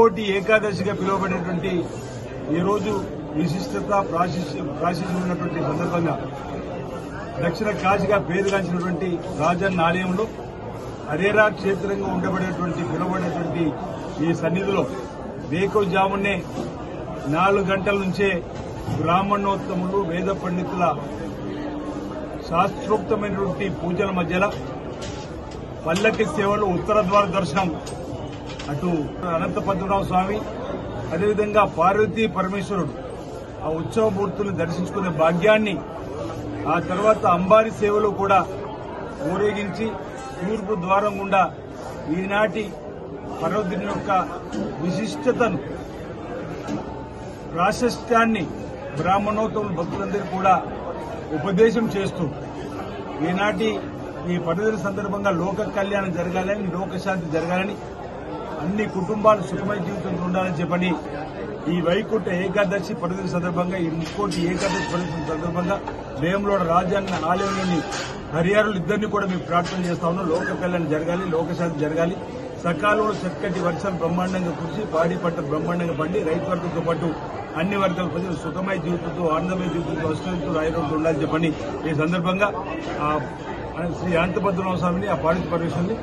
ముక్కోటి ఏకాదశిగా పిలువబడేటువంటి ఈ రోజు విశిష్టత ప్రాశస్త్యం ఉన్నటువంటి సందర్భంగా దక్షిణ కాశీగా పేరుగాంచినటువంటి రాజన్న ఆలయంలో అరేరా క్షేత్రంగా పిలువబడేటువంటి ఈ సన్నిధిలో వేకువజామునే 4 గంటల నుంచే బ్రాహ్మణోత్తములు వేద పండితుల శాస్త్రోక్తమైనటువంటి పూజల మధ్యలో పల్లకి సేవలు ఉత్తర ద్వార దర్శనం అటు అనంతపద్మనాభ స్వామి అదేవిధంగా పార్వతీ పరమేశ్వరుడు ఆ ఉత్సవమూర్తులను దర్శించుకునే భాగ్యాన్ని ఆ తర్వాత అంబారి సేవలు కూడా ఊరేగించి తూర్పు ద్వారం గుండా ఈనాటి పర్వదిని యొక్క విశిష్టతను ప్రాశస్త్యాన్ని బ్రాహ్మణోత్తముల భక్తులందరూ కూడా ఉపదేశం చేస్తూ ఈనాటి ఈ పర్వదిన సందర్భంగా లోక కళ్యాణం జరగాలని లోకశాంతి జరగాలని అన్ని కుటుంబాలు సుఖమయ జీవితంలో ఉండాలని చెప్పని ఈ వైకుంఠ ఏకాదశి పర్వదిన సందర్భంగా ఈ ముక్కోటి ఏకాదశి పర్వదిన సందర్భంగా వేములవాడ రాజన్న ఆలయంలోని హరిహరులు ఇద్దరిని కూడా మేము ప్రార్థన చేస్తా ఉన్నాం. లోక కళ్యాణం జరగాలి, లోకశాంతి జరగాలి, సకాలంలో చక్కటి వర్షాలు బ్రహ్మాండంగా కురిసి పాడి పంటలు బ్రహ్మాండంగా పండి రైతు వర్గంతో పాటు అన్ని వర్గాల ప్రజలు సుఖమయ జీవితంతో ఆనందమయ జీవితంతో అష్టంతో ఆయుర్వేదంతో ఉండాలని చెప్పని ఈ సందర్భంగా శ్రీ అనంతపద్మనాభ స్వామిని ఆ పాడి పరమేశ్వరుని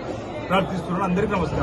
ప్రార్థిస్తున్నాను. అందరికీ నమస్కారం.